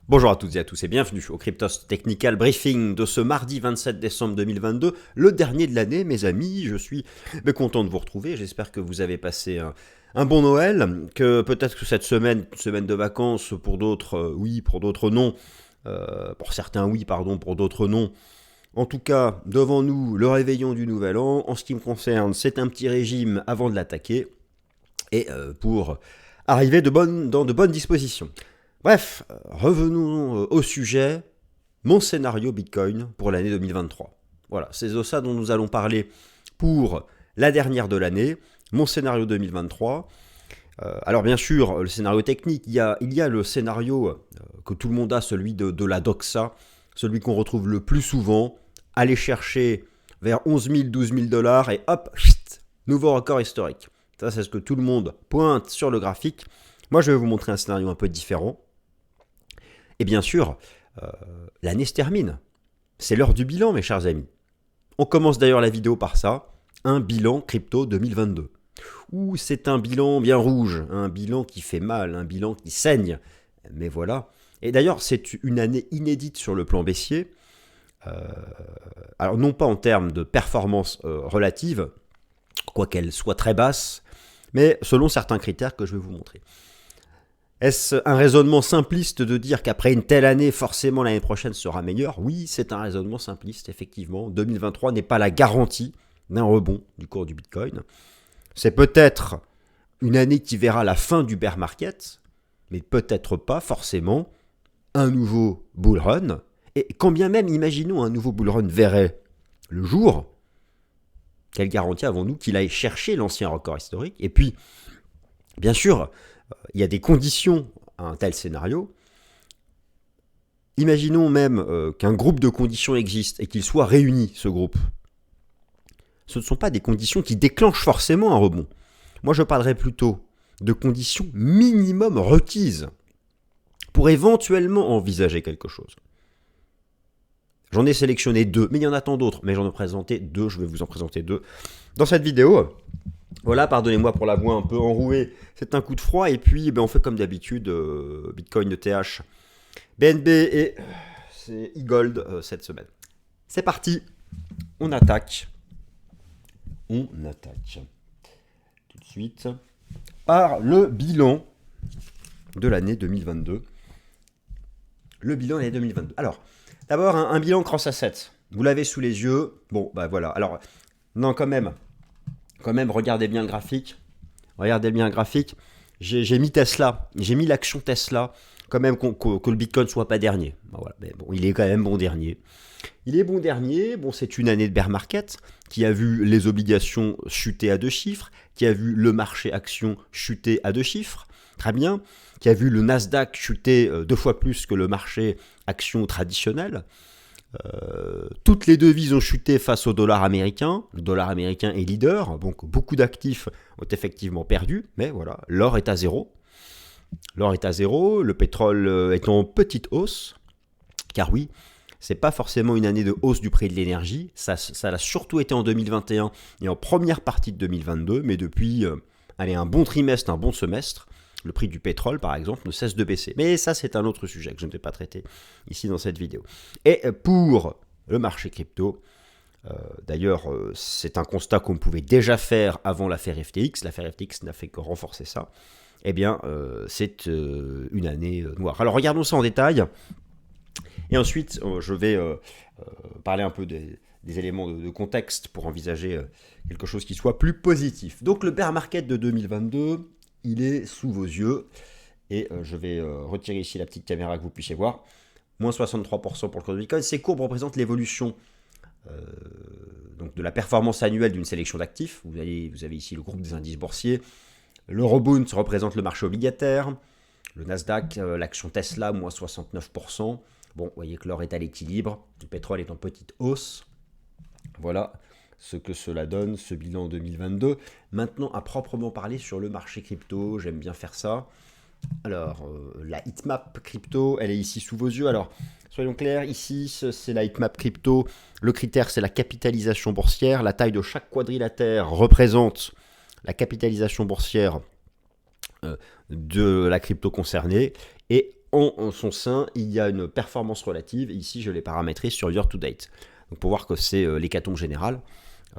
Bonjour à toutes et à tous et bienvenue au Cryptos Technical Briefing de ce mardi 27 décembre 2022, le dernier de l'année mes amis. Je suis content de vous retrouver, j'espère que vous avez passé un bon Noël, que peut-être que cette semaine, semaine de vacances, pour d'autres oui, pour d'autres non, pour certains oui, pardon, pour d'autres non. En tout cas, devant nous, le réveillon du Nouvel An. En ce qui me concerne, c'est un petit régime avant de l'attaquer et pour arriver dans de bonnes dispositions. Bref, revenons au sujet, mon scénario Bitcoin pour l'année 2023. Voilà, c'est de ça dont nous allons parler pour la dernière de l'année, mon scénario 2023. Alors bien sûr, le scénario technique, il y a le scénario que tout le monde a, celui de la doxa, celui qu'on retrouve le plus souvent, aller chercher vers 11 000, 12 000 dollars et hop, nouveau record historique. Ça, c'est ce que tout le monde pointe sur le graphique. Moi, je vais vous montrer un scénario un peu différent. Et bien sûr, l'année se termine. C'est l'heure du bilan, mes chers amis. On commence d'ailleurs la vidéo par ça, un bilan crypto 2022. Ouh, c'est un bilan bien rouge, un bilan qui fait mal, un bilan qui saigne. Mais voilà. Et d'ailleurs, c'est une année inédite sur le plan baissier. Alors non pas en termes de performance relative, quoiqu'elle soit très basse, mais selon certains critères que je vais vous montrer. Est-ce un raisonnement simpliste de dire qu'après une telle année, forcément l'année prochaine sera meilleure? Oui, c'est un raisonnement simpliste, effectivement. 2023 n'est pas la garantie d'un rebond du cours du Bitcoin. C'est peut-être une année qui verra la fin du bear market, mais peut-être pas forcément un nouveau bull run. Et quand bien même, imaginons un nouveau bull run verrait le jour, quelle garantie avons-nous qu'il aille chercher l'ancien record historique? Et puis, bien sûr, il y a des conditions à un tel scénario. Imaginons même qu'un groupe de conditions existe et qu'il soit réuni, ce groupe. Ce ne sont pas des conditions qui déclenchent forcément un rebond. Moi, je parlerais plutôt de conditions minimum requises pour éventuellement envisager quelque chose. J'en ai sélectionné deux, mais il y en a tant d'autres. Mais j'en ai présenté deux, je vais vous en présenter deux dans cette vidéo. Voilà, pardonnez-moi pour la voix un peu enrouée, c'est un coup de froid. Et puis, on fait comme d'habitude, Bitcoin, ETH, BNB et c'est e-gold cette semaine. C'est parti, on attaque. On attaque tout de suite par le bilan de l'année 2022. Le bilan de l'année 2022. Alors, d'abord, un bilan cross-asset. Vous l'avez sous les yeux. Bon, bah voilà. Alors, non, quand même, regardez bien le graphique. Regardez bien le graphique. J'ai mis Tesla, j'ai mis l'action Tesla, quand même que le Bitcoin soit pas dernier. Ben voilà, mais bon, il est quand même bon dernier. Il est bon dernier. Bon, c'est une année de bear market qui a vu les obligations chuter à 2 chiffres, qui a vu le marché action chuter à 2 chiffres, très bien, qui a vu le Nasdaq chuter 2 fois plus que le marché action traditionnel. Toutes les devises ont chuté face au dollar américain. Le dollar américain est leader, donc beaucoup d'actifs ont effectivement perdu, mais voilà, l'or est à zéro. L'or est à zéro, le pétrole est en petite hausse, car oui, c'est pas forcément une année de hausse du prix de l'énergie, ça l'a surtout été en 2021 et en première partie de 2022, mais depuis un bon trimestre, un bon semestre, le prix du pétrole, par exemple, ne cesse de baisser. Mais ça, c'est un autre sujet que je ne vais pas traiter ici dans cette vidéo. Et pour le marché crypto, d'ailleurs, c'est un constat qu'on pouvait déjà faire avant l'affaire FTX. L'affaire FTX n'a fait que renforcer ça. Eh bien, c'est une année noire. Alors, regardons ça en détail. Et ensuite, je vais parler un peu des éléments de contexte pour envisager quelque chose qui soit plus positif. Donc, le bear market de 2022... il est sous vos yeux et je vais retirer ici la petite caméra que vous puissiez voir. Moins 63% pour le cours de Bitcoin. Ces courbes représentent l'évolution donc de la performance annuelle d'une sélection d'actifs. Vous avez ici le groupe des indices boursiers. L'Eurobond représente le marché obligataire. Le Nasdaq, l'action Tesla, moins 69%. Bon, vous voyez que l'or est à l'équilibre. Le pétrole est en petite hausse. Voilà ce que cela donne, ce bilan 2022. Maintenant, à proprement parler sur le marché crypto, j'aime bien faire ça. Alors, la heatmap crypto, elle est ici sous vos yeux. Alors, soyons clairs, ici, c'est la heatmap crypto. Le critère, c'est la capitalisation boursière. La taille de chaque quadrilatère représente la capitalisation boursière de la crypto concernée. Et en son sein, il y a une performance relative. Et ici, je l'ai paramétré sur year to date. Donc pour voir que c'est l'hécatombe générale.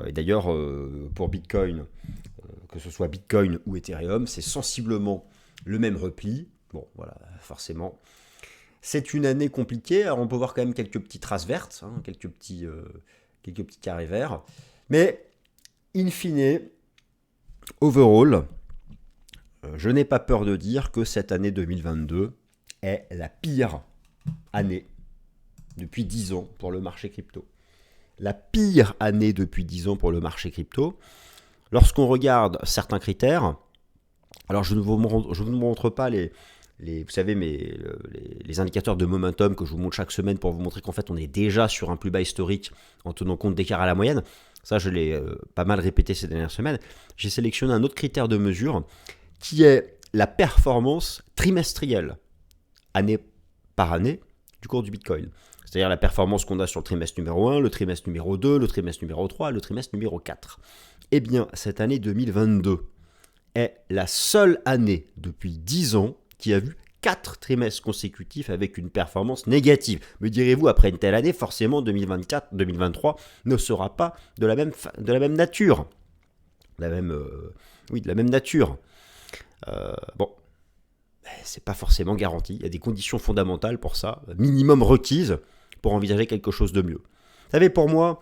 Et d'ailleurs, pour Bitcoin, que ce soit Bitcoin ou Ethereum, c'est sensiblement le même repli. Bon, voilà, forcément. C'est une année compliquée. Alors on peut voir quand même quelques petites traces vertes, quelques petits carrés verts. Mais, in fine, overall, je n'ai pas peur de dire que cette année 2022 est la pire année depuis 10 ans pour le marché crypto. La pire année depuis 10 ans pour le marché crypto. Lorsqu'on regarde certains critères, alors je ne vous montre pas vous savez, les indicateurs de momentum que je vous montre chaque semaine pour vous montrer qu'en fait on est déjà sur un plus bas historique en tenant compte d'écart à la moyenne. Ça, je l'ai pas mal répété ces dernières semaines. J'ai sélectionné un autre critère de mesure qui est la performance trimestrielle, année par année, du cours du Bitcoin. C'est-à-dire la performance qu'on a sur le trimestre numéro 1, le trimestre numéro 2, le trimestre numéro 3, le trimestre numéro 4. Eh bien, cette année 2022 est la seule année depuis 10 ans qui a vu 4 trimestres consécutifs avec une performance négative. Me direz-vous, après une telle année, forcément 2024-2023 ne sera pas de la même nature. De la même nature. Bon, c'est pas forcément garanti. Il y a des conditions fondamentales pour ça, minimum requises pour envisager quelque chose de mieux. Vous savez, pour moi,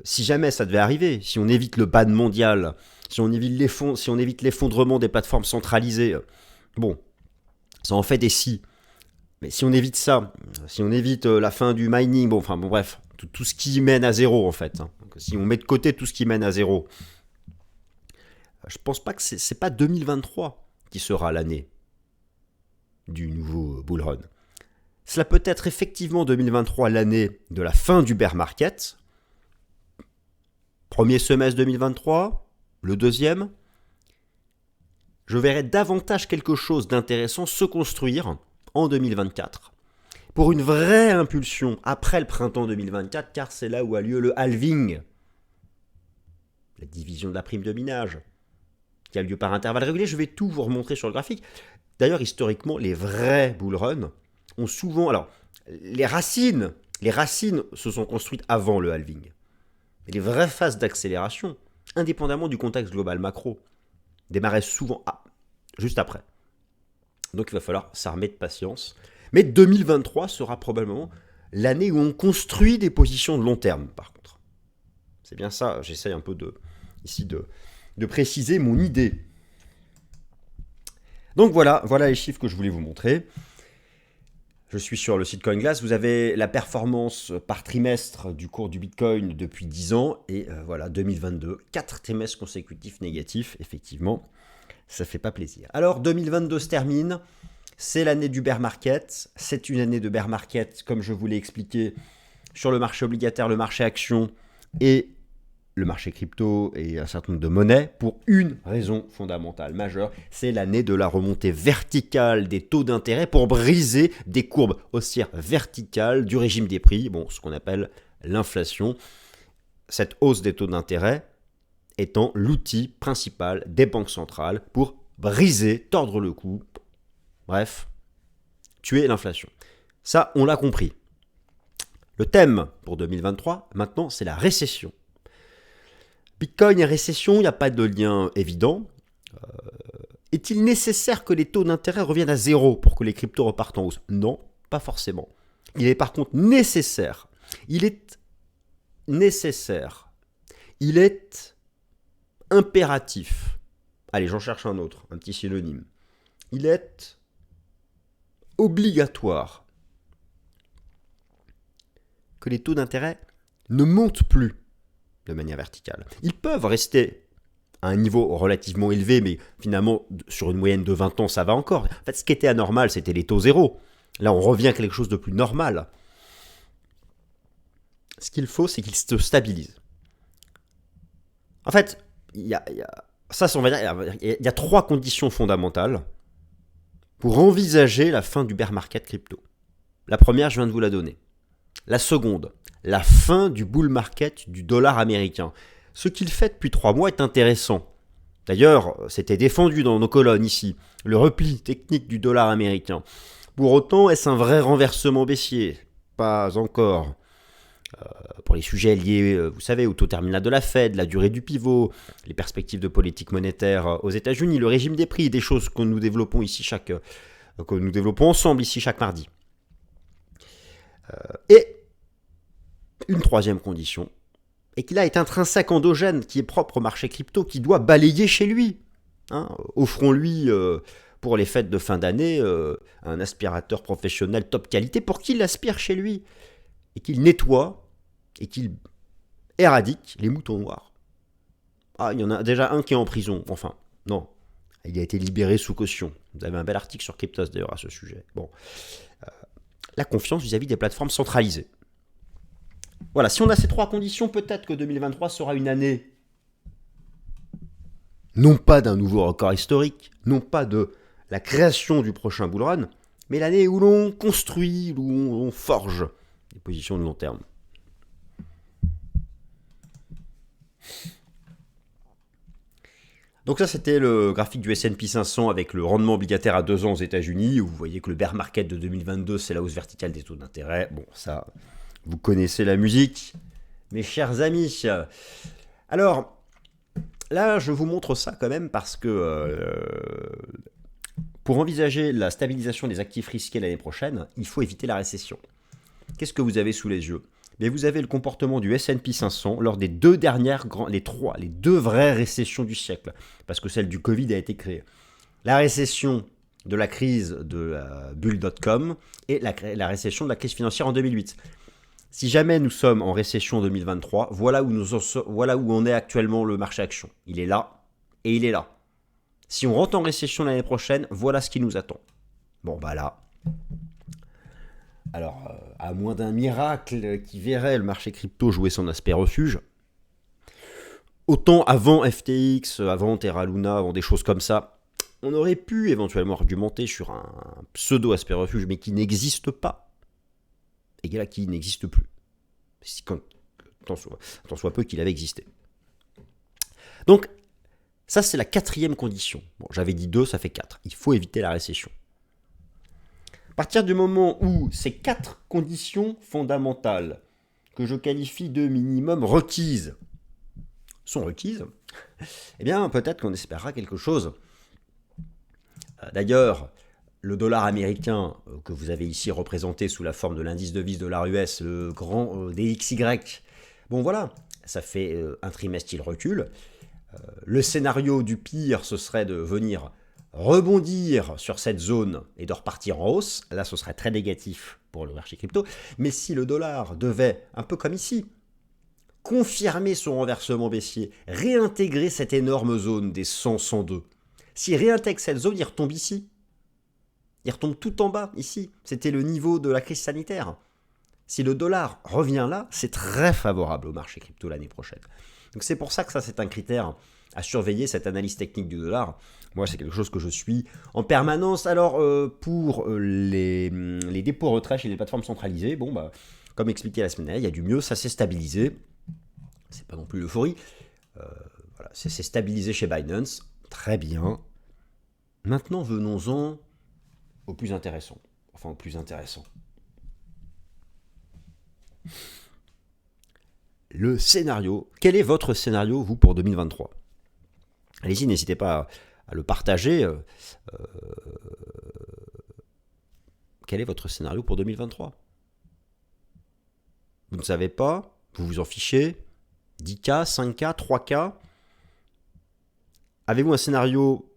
si jamais ça devait arriver, si on évite le ban mondial, si on évite l'effondrement des plateformes centralisées, bon, ça en fait des si. Mais si on évite ça, si on évite la fin du mining, bref, tout ce qui mène à zéro en fait. Donc, si on met de côté tout ce qui mène à zéro, je pense pas que c'est pas 2023 qui sera l'année du nouveau bull run. Cela peut être effectivement 2023 l'année de la fin du bear market. Premier semestre 2023, le deuxième. Je verrai davantage quelque chose d'intéressant se construire en 2024 pour une vraie impulsion après le printemps 2024, car c'est là où a lieu le halving, la division de la prime de minage, qui a lieu par intervalle régulier. Je vais tout vous remontrer sur le graphique. D'ailleurs, historiquement, les vrais bull runs ont souvent... Alors, les racines se sont construites avant le halving. Mais les vraies phases d'accélération, indépendamment du contexte global macro, démarraient souvent juste après. Donc il va falloir s'armer de patience. Mais 2023 sera probablement l'année où on construit des positions de long terme, par contre. C'est bien ça, j'essaye un peu de préciser mon idée. Donc voilà les chiffres que je voulais vous montrer. Je suis sur le site CoinGlass. Vous avez la performance par trimestre du cours du Bitcoin depuis 10 ans. Et voilà, 2022, 4 trimestres consécutifs négatifs, effectivement. Ça fait pas plaisir. Alors, 2022 se termine. C'est l'année du bear market. C'est une année de bear market, comme je vous l'ai expliqué, sur le marché obligataire, le marché action et le marché crypto et un certain nombre de monnaies, pour une raison fondamentale majeure, c'est l'année de la remontée verticale des taux d'intérêt pour briser des courbes haussières verticales du régime des prix, ce qu'on appelle l'inflation. Cette hausse des taux d'intérêt étant l'outil principal des banques centrales pour briser, tordre le cou, bref, tuer l'inflation. Ça, on l'a compris. Le thème pour 2023, maintenant, c'est la récession. Bitcoin et récession, il n'y a pas de lien évident. Est-il nécessaire que les taux d'intérêt reviennent à zéro pour que les cryptos repartent en hausse ? Non, pas forcément. Il est par contre nécessaire. Il est impératif. Allez, j'en cherche un autre, un petit synonyme. Il est obligatoire que les taux d'intérêt ne montent plus de manière verticale. Ils peuvent rester à un niveau relativement élevé, mais finalement, sur une moyenne de 20 ans, ça va encore. En fait, ce qui était anormal, c'était les taux zéro. Là, on revient à quelque chose de plus normal. Ce qu'il faut, c'est qu'ils se stabilisent. En fait, il y a 3 conditions fondamentales pour envisager la fin du bear market crypto. La première, je viens de vous la donner. La seconde, la fin du bull market du dollar américain. Ce qu'il fait depuis 3 mois est intéressant. D'ailleurs, c'était défendu dans nos colonnes ici, le repli technique du dollar américain. Pour autant, est-ce un vrai renversement baissier? Pas encore. Pour les sujets liés, vous savez, au taux terminal de la Fed, la durée du pivot, les perspectives de politique monétaire aux États-Unis, le régime des prix, des choses que nous développons ici que nous développons ensemble ici chaque mardi. Et une troisième condition, et qui là est intrinsèque endogène, qui est propre au marché crypto, qui doit balayer chez lui. Offrons-lui pour les fêtes de fin d'année un aspirateur professionnel top qualité pour qu'il l'aspire chez lui et qu'il nettoie et qu'il éradique les moutons noirs. Ah, il y en a déjà un qui est en prison. Enfin, non, il a été libéré sous caution. Vous avez un bel article sur Cryptos d'ailleurs à ce sujet. Bon, la confiance vis-à-vis des plateformes centralisées. Voilà, si on a ces trois conditions, peut-être que 2023 sera une année non pas d'un nouveau record historique, non pas de la création du prochain bull run, mais l'année où l'on construit, où on forge des positions de long terme. Donc ça, c'était le graphique du S&P 500 avec le rendement obligataire à 2 ans aux États-Unis, où vous voyez que le bear market de 2022, c'est la hausse verticale des taux d'intérêt. Bon, ça, vous connaissez la musique, mes chers amis. Alors, là, je vous montre ça quand même parce que pour envisager la stabilisation des actifs risqués l'année prochaine, il faut éviter la récession. Qu'est-ce que vous avez sous les yeux ? Mais vous avez le comportement du S&P 500 lors des deux dernières, les deux vraies récessions du siècle, parce que celle du Covid a été créée. La récession de la crise de la bulle.com et la récession de la crise financière en 2008. Si jamais nous sommes en récession en 2023, voilà où on est actuellement le marché action. Il est là et il est là. Si on rentre en récession l'année prochaine, voilà ce qui nous attend. Bon, bah là... Alors, à moins d'un miracle qui verrait le marché crypto jouer son aspect refuge, autant avant FTX, avant Terra Luna, avant des choses comme ça, on aurait pu éventuellement argumenter sur un pseudo-aspect refuge, mais qui n'existe pas, et là qui n'existe plus. Tant soit peu qu'il avait existé. Donc, ça c'est la quatrième condition. Bon, j'avais dit 2, ça fait 4. Il faut éviter la récession. À partir du moment où ces 4 conditions fondamentales, que je qualifie de minimum requises, sont requises, eh bien peut-être qu'on espérera quelque chose. D'ailleurs, le dollar américain que vous avez ici représenté sous la forme de l'indice devise dollar US, le grand DXY, bon voilà, ça fait un trimestre il recule. Le scénario du pire, ce serait de venir rebondir sur cette zone et de repartir en hausse. Là, ce serait très négatif pour le marché crypto. Mais si le dollar devait, un peu comme ici, confirmer son renversement baissier, réintégrer cette énorme zone des 100-102, s'il réintègre cette zone, il retombe ici. Il retombe tout en bas, ici. C'était le niveau de la crise sanitaire. Si le dollar revient là, c'est très favorable au marché crypto l'année prochaine. Donc c'est pour ça que ça, c'est un critère à surveiller, cette analyse technique du dollar. Moi, c'est quelque chose que je suis en permanence. Alors, pour les dépôts retraits chez les plateformes centralisées, bon, bah, comme expliqué la semaine dernière, il y a du mieux, ça s'est stabilisé. C'est pas non plus l'euphorie. Voilà, c'est stabilisé chez Binance. Très bien. Maintenant, venons-en au plus intéressant. Enfin, au plus intéressant. Le scénario. Quel est votre scénario, vous, pour 2023 ? Allez-y, n'hésitez pas à le partager. Quel est votre scénario pour 2023 ? Vous ne savez pas ? Vous vous en fichez ? 10K, 5K, 3K ? Avez-vous un scénario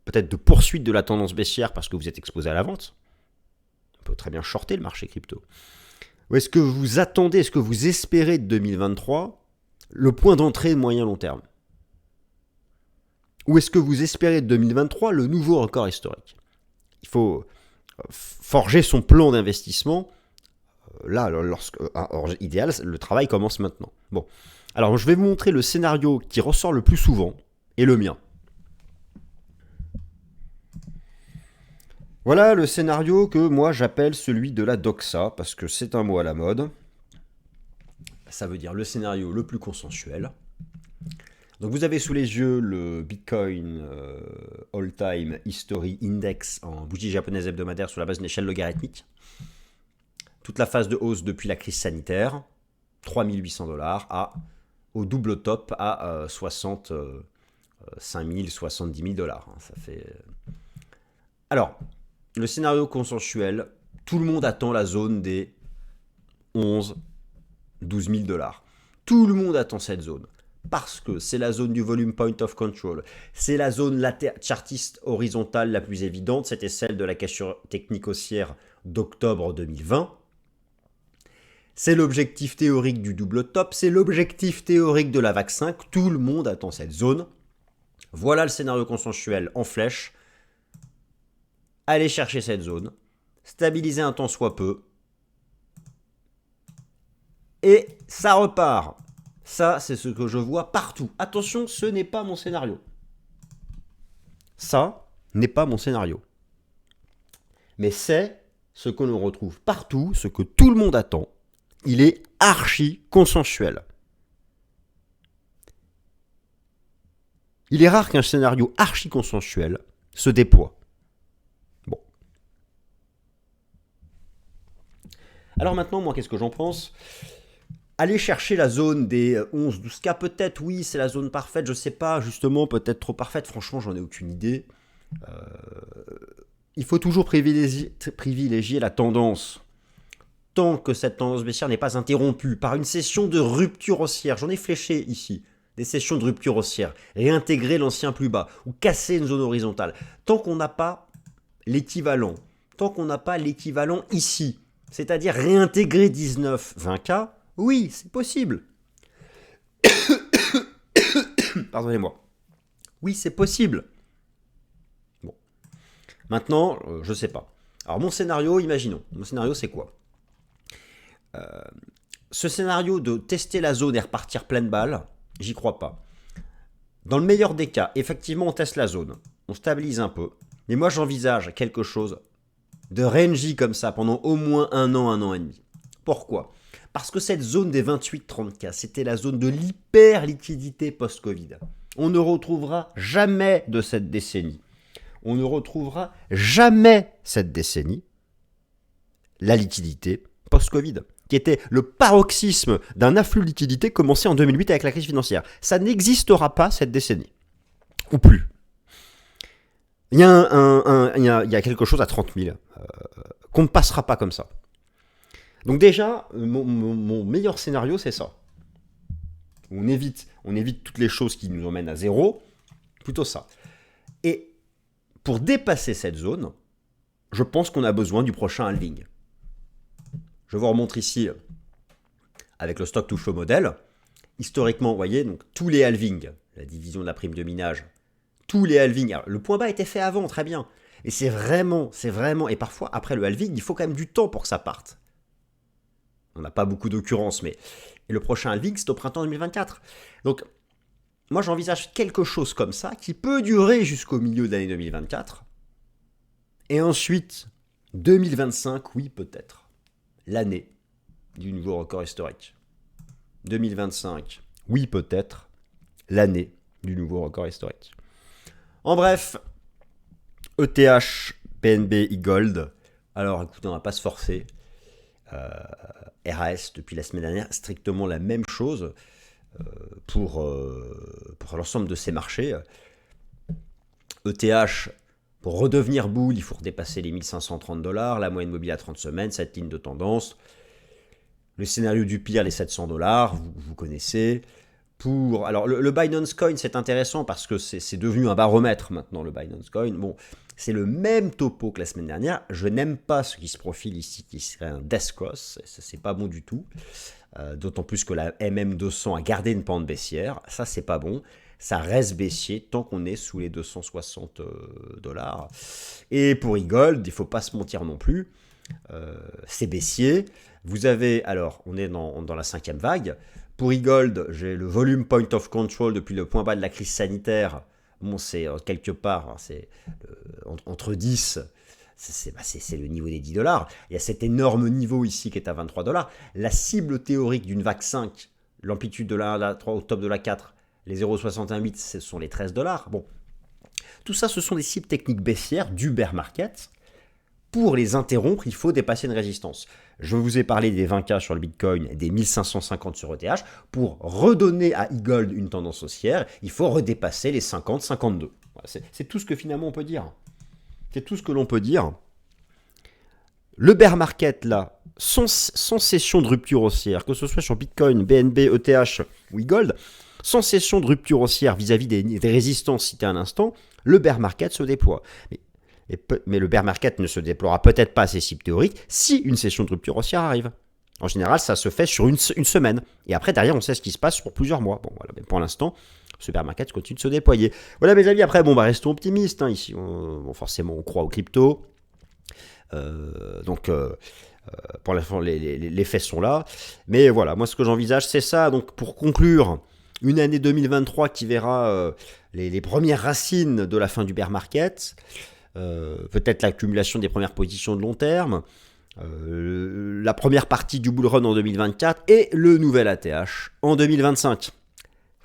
peut-être de poursuite de la tendance baissière parce que vous êtes exposé à la vente ? On peut très bien shorter le marché crypto. Ou est-ce que vous attendez, est-ce que vous espérez de 2023 le point d'entrée de moyen-long terme ? Ou est-ce que vous espérez de 2023 le nouveau record historique ? Il faut forger son plan d'investissement. Là, idéal, le travail commence maintenant. Bon, alors je vais vous montrer le scénario qui ressort le plus souvent et le mien. Voilà le scénario que moi j'appelle celui de la doxa, parce que c'est un mot à la mode. Ça veut dire le scénario le plus consensuel. Donc vous avez sous les yeux le Bitcoin All Time History Index en bougie japonaise hebdomadaire sur la base d'une échelle logarithmique. Toute la phase de hausse depuis la crise sanitaire, 3 800 $ au double top à 65 000, 70 000 $. Ça fait... Alors, le scénario consensuel, tout le monde attend la zone des 11 12 000 $. Tout le monde attend cette zone. Parce que c'est la zone du volume point of control. C'est la zone chartiste horizontale la plus évidente. C'était celle de la cassure technique haussière d'octobre 2020. C'est l'objectif théorique du double top. C'est l'objectif théorique de la VAC 5. Tout le monde attend cette zone. Voilà le scénario consensuel en flèche. Allez chercher cette zone. Stabiliser un tant soit peu. Et ça repart. Ça, c'est ce que je vois partout. Attention, ce n'est pas mon scénario. Ça n'est pas mon scénario. Mais c'est ce que l'on retrouve partout, ce que tout le monde attend. Il est archi consensuel. Il est rare qu'un scénario archi consensuel se déploie. Bon. Alors maintenant, moi, qu'est-ce que j'en pense ? Aller chercher la zone des 11-12K, peut-être, oui, c'est la zone parfaite, je sais pas, justement, peut-être trop parfaite, franchement, j'en ai aucune idée. Il faut toujours privilégier la tendance. Tant que cette tendance baissière n'est pas interrompue par une session de rupture haussière, j'en ai fléché ici, des sessions de rupture haussière, réintégrer l'ancien plus bas, ou casser une zone horizontale, tant qu'on n'a pas l'équivalent, ici, c'est-à-dire réintégrer 19-20K, oui, c'est possible. Pardonnez-moi. Oui, c'est possible. Bon. Maintenant, je sais pas. Alors, mon scénario, imaginons. Mon scénario, c'est quoi ? Ce scénario de tester la zone et repartir pleine balle, j'y crois pas. Dans le meilleur des cas, effectivement, on teste la zone. On stabilise un peu. Mais moi, j'envisage quelque chose de rangy comme ça pendant au moins un an et demi. Pourquoi ? Parce que cette zone des 28-30K, c'était la zone de l'hyper-liquidité post-Covid. On ne retrouvera jamais de cette décennie. On ne retrouvera jamais cette décennie la liquidité post-Covid, qui était le paroxysme d'un afflux de liquidité commencé en 2008 avec la crise financière. Ça n'existera pas cette décennie. Ou plus. Il y a quelque chose à 30 000 qu'on ne passera pas comme ça. Donc déjà, mon meilleur scénario, c'est ça. On évite toutes les choses qui nous emmènent à zéro, plutôt ça. Et pour dépasser cette zone, je pense qu'on a besoin du prochain halving. Je vous remontre ici avec le stock to flow model. Historiquement, vous voyez, donc tous les halvings, la division de la prime de minage, tous les halvings, alors, le point bas était fait avant, très bien. Et c'est vraiment, et parfois, après le halving, il faut quand même du temps pour que ça parte. On n'a pas beaucoup d'occurrences, mais... Et le prochain halving, c'est au printemps 2024. Donc, moi, j'envisage quelque chose comme ça, qui peut durer jusqu'au milieu de l'année 2024. Et ensuite, 2025, oui, peut-être. L'année du nouveau record historique. 2025, oui, peut-être. L'année du nouveau record historique. En bref, ETH, BNB, e-Gold. Alors, écoutez, on ne va pas se forcer. RAS depuis la semaine dernière, strictement la même chose pour l'ensemble de ces marchés. ETH, pour redevenir bull, il faut redépasser les 1530 $, la moyenne mobile à 30 semaines, cette ligne de tendance. Le scénario du pire, les 700 $, vous connaissez. Alors, le Binance Coin, c'est intéressant parce que c'est devenu un baromètre maintenant, le Binance Coin. Bon, c'est le même topo que la semaine dernière. Je n'aime pas ce qui se profile ici, qui serait un death cross. Ça, c'est pas bon du tout. D'autant plus que la MM200 a gardé une pente baissière. Ça, c'est pas bon. Ça reste baissier tant qu'on est sous les 260 $. Et pour e-Gold, il ne faut pas se mentir non plus. C'est baissier. Vous avez, alors, on est dans la 5e vague. Pour e-Gold, j'ai le volume point of control depuis le point bas de la crise sanitaire. Bon, c'est quelque part, c'est entre 10, c'est le niveau des 10 $. Il y a cet énorme niveau ici qui est à 23 $. La cible théorique d'une vague 5, l'amplitude de la 3 au top de la 4, Les 0,68, ce sont les 13 $. Bon, tout ça, ce sont des cibles techniques baissières du bear market. Pour les interrompre, il faut dépasser une résistance. Je vous ai parlé des 20K sur le Bitcoin et des 1550 sur ETH. Pour redonner à e-gold une tendance haussière, il faut redépasser les 50, 52. Voilà, c'est tout ce que finalement on peut dire. C'est tout ce que l'on peut dire. Le bear market, là, sans session de rupture haussière, que ce soit sur Bitcoin, BNB, ETH ou e-gold, sans session de rupture haussière vis-à-vis des résistances citées à l'instant, le bear market se déploie. Mais le bear market ne se déploiera peut-être pas à ses cibles théoriques si une session de rupture haussière arrive. En général, ça se fait sur une semaine. Et après, derrière, on sait ce qui se passe pour plusieurs mois. Bon, voilà, mais pour l'instant, ce bear market continue de se déployer. Voilà, mes amis. Après, restons optimistes. Ici, forcément, on croit aux cryptos. Pour l'instant, les faits sont là. Mais voilà, moi, ce que j'envisage, c'est ça. Donc, pour conclure, une année 2023 qui verra les premières racines de la fin du bear market. Peut-être l'accumulation des premières positions de long terme, la première partie du bull run en 2024 et le nouvel ATH en 2025.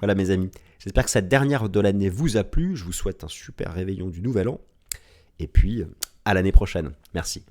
Voilà mes amis, j'espère que cette dernière de l'année vous a plu, je vous souhaite un super réveillon du nouvel an et puis à l'année prochaine, merci.